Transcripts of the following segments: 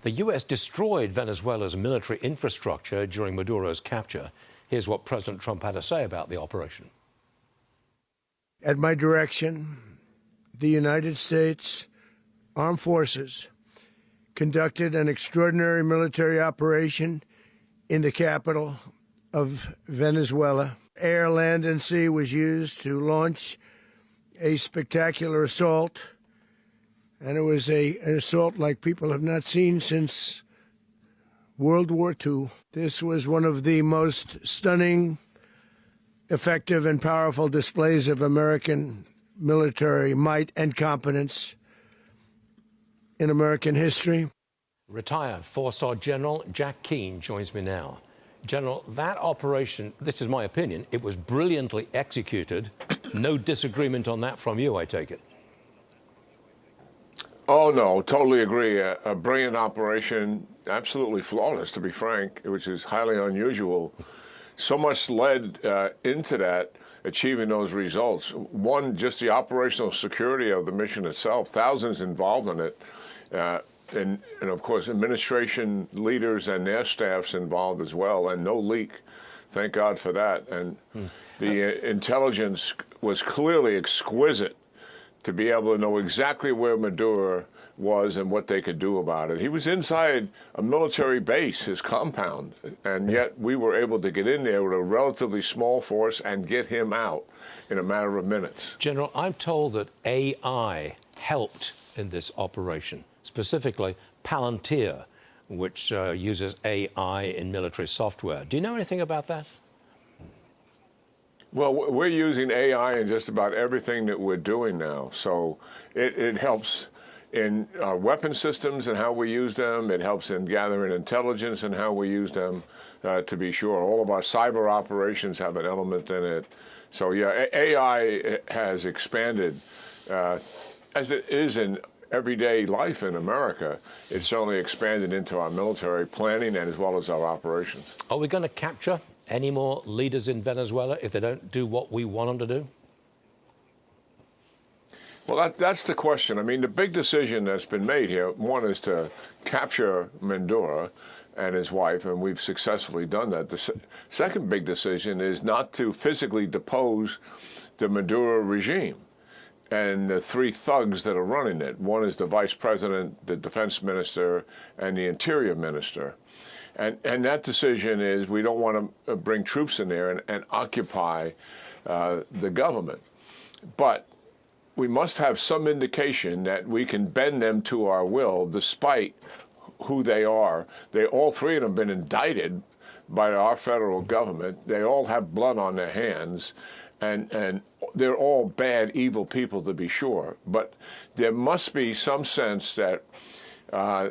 The U.S. destroyed Venezuela's military infrastructure during Maduro's capture. Here's what President Trump had to say about the operation. At my direction, the United States Armed Forces conducted an extraordinary military operation in the capital of Venezuela. Air, land, and sea was used to launch a spectacular assault, and it was an assault like people have not seen since World War II. This was one of the most stunning, effective, and powerful displays of American military might and competence in American history. Retired four-star General Jack Keane joins me now. General, that operation, this is my opinion, it was brilliantly executed. No disagreement on that from you, I take it. Oh, no, totally agree. A brilliant operation, absolutely flawless, to be frank, which is highly unusual. So much led into that, achieving those results. One, just the operational security of the mission itself, thousands involved in it, and of course, administration leaders and their staffs involved as well, and no leak. Thank God for that. And the intelligence was clearly exquisite to be able to know exactly where Maduro was and what they could do about it. He was inside a military base, his compound, and yet we were able to get in there with a relatively small force and get him out in a matter of minutes. General, I'm told that AI helped in this operation, specifically Palantir, which uses AI in military software. Do you know anything about that? Well, we're using AI in just about everything that we're doing now. So it helps in our weapon systems and how we use them. It helps in gathering intelligence and how we use them, to be sure. All of our cyber operations have an element in it. So, yeah, AI has expanded, as it is in everyday life in America. It's certainly expanded into our military planning and as well as our operations. Are we going to capture any more leaders in Venezuela if they don't do what we want them to do? Well, that's the question. I mean, the big decision that's been made here, one is to capture Maduro and his wife, and we've successfully done that. The second big decision is not to physically depose the Maduro regime and the three thugs that are running it. One is the vice president, the defense minister, and the interior minister. And that decision is we don't want to bring troops in there and occupy the government. But we must have some indication that we can bend them to our will despite who they are. All three of them have been indicted by our federal government. They all have blood on their hands. And they're all bad, evil people, to be sure. But there must be some sense that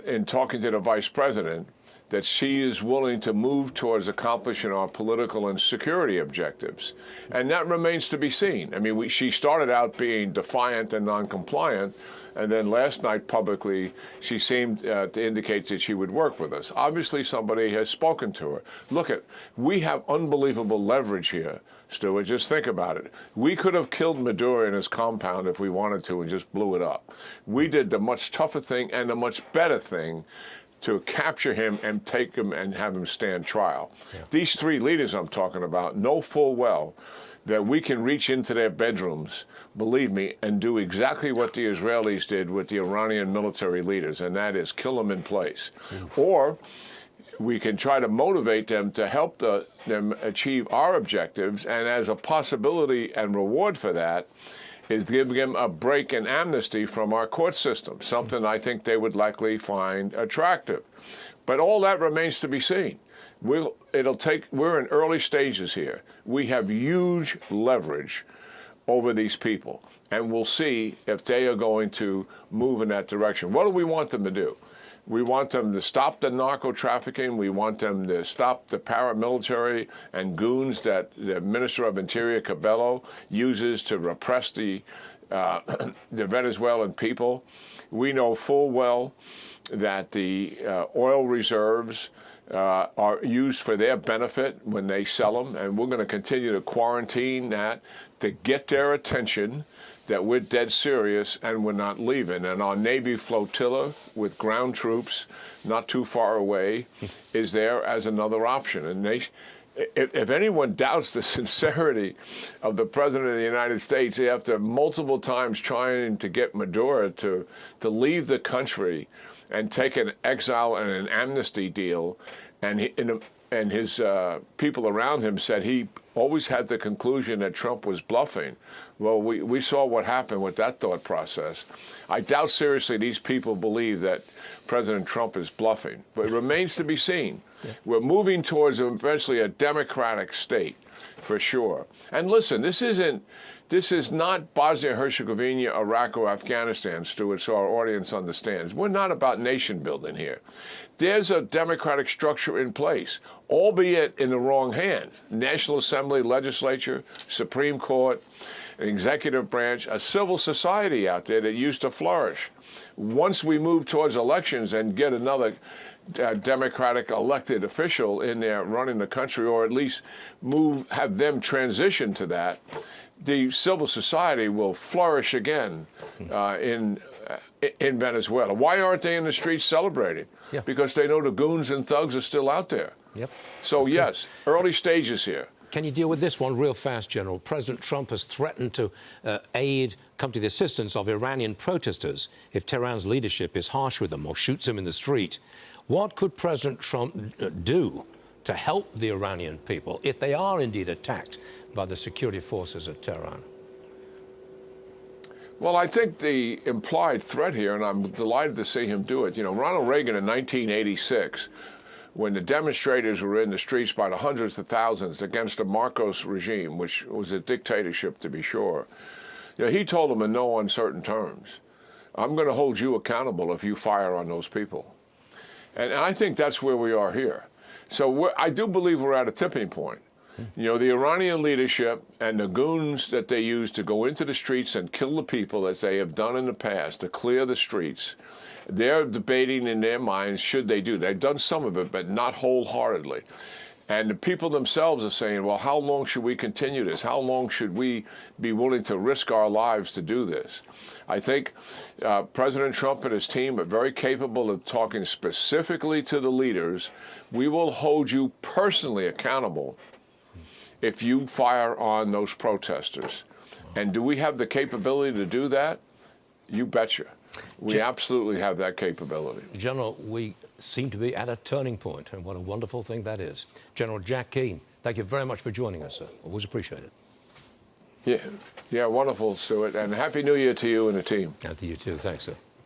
in talking to the vice president, that she is willing to move towards accomplishing our political and security objectives. And that remains to be seen. I mean, she started out being defiant and non-compliant, and then last night publicly, she seemed to indicate that she would work with us. Obviously, somebody has spoken to her. Look, we have unbelievable leverage here, Stuart. Just think about it. We could have killed Maduro in his compound if we wanted to and just blew it up. We did the much tougher thing and the much better thing to capture him and take him and have him stand trial. Yeah. These three leaders I'm talking about know full well that we can reach into their bedrooms, believe me, and do exactly what the Israelis did with the Iranian military leaders, and that is kill them in place. Or we can try to motivate them to help them achieve our objectives, and as a possibility and reward for that, is giving them a break and amnesty from our court system, something I think they would likely find attractive. But all that remains to be seen. We're in early stages here. We have huge leverage over these people, and we'll see if they are going to move in that direction. What do we want them to do? We want them to stop the narco trafficking. We want them to stop the paramilitary and goons that the Minister of Interior, Cabello, uses to repress the Venezuelan people. We know full well that the oil reserves are used for their benefit when they sell them, and we're going to continue to quarantine that to get their attention, that we're dead serious and we're not leaving. And our Navy flotilla with ground troops not too far away is there as another option. And if anyone doubts the sincerity of the President of the United States after multiple times trying to get Maduro to leave the country and take an exile and an amnesty deal, and his people around him said he always had the conclusion that Trump was bluffing. Well, we saw what happened with that thought process. I doubt seriously these people believe that President Trump is bluffing, but it remains to be seen. Yeah. We're moving towards eventually a democratic state, for sure. And listen, this is not Bosnia-Herzegovina, Iraq, or Afghanistan, Stuart, so our audience understands. We're not about nation building here. There's a democratic structure in place, albeit in the wrong hands. National Assembly, legislature, Supreme Court, an executive branch, a civil society out there that used to flourish. Once we move towards elections and get another democratic elected official in there running the country, or at least have them transition to that, the civil society will flourish again in Venezuela. Why aren't they in the streets celebrating? Yeah. Because they know the goons and thugs are still out there. Yep. So yes, early stages here. Can you deal with this one real fast, General? President Trump has threatened to come to the assistance of Iranian protesters if Tehran's leadership is harsh with them or shoots them in the street. What could President Trump do to help the Iranian people if they are indeed attacked by the security forces at Tehran? Well, I think the implied threat here, and I'm delighted to see him do it, Ronald Reagan in 1986, when the demonstrators were in the streets by the hundreds of thousands against the Marcos regime, which was a dictatorship to be sure, he told them in no uncertain terms, I'm going to hold you accountable if you fire on those people. And I think that's where we are here. So I do believe we're at a tipping point. The Iranian leadership and the goons that they use to go into the streets and kill the people, as they have done in the past, to clear the streets, they're debating in their minds, should they do? They've done some of it, but not wholeheartedly. And the people themselves are saying, well, how long should we continue this? How long should we be willing to risk our lives to do this? I think President Trump and his team are very capable of talking specifically to the leaders. We will hold you personally accountable if you fire on those protesters. And do we have the capability to do that? You betcha. We absolutely have that capability. General, we seem to be at a turning point, and what a wonderful thing that is. General Jack Keane, thank you very much for joining us, sir. Always appreciate it. Yeah, wonderful, Stuart, and Happy New Year to you and the team. And to you too. Thanks, sir.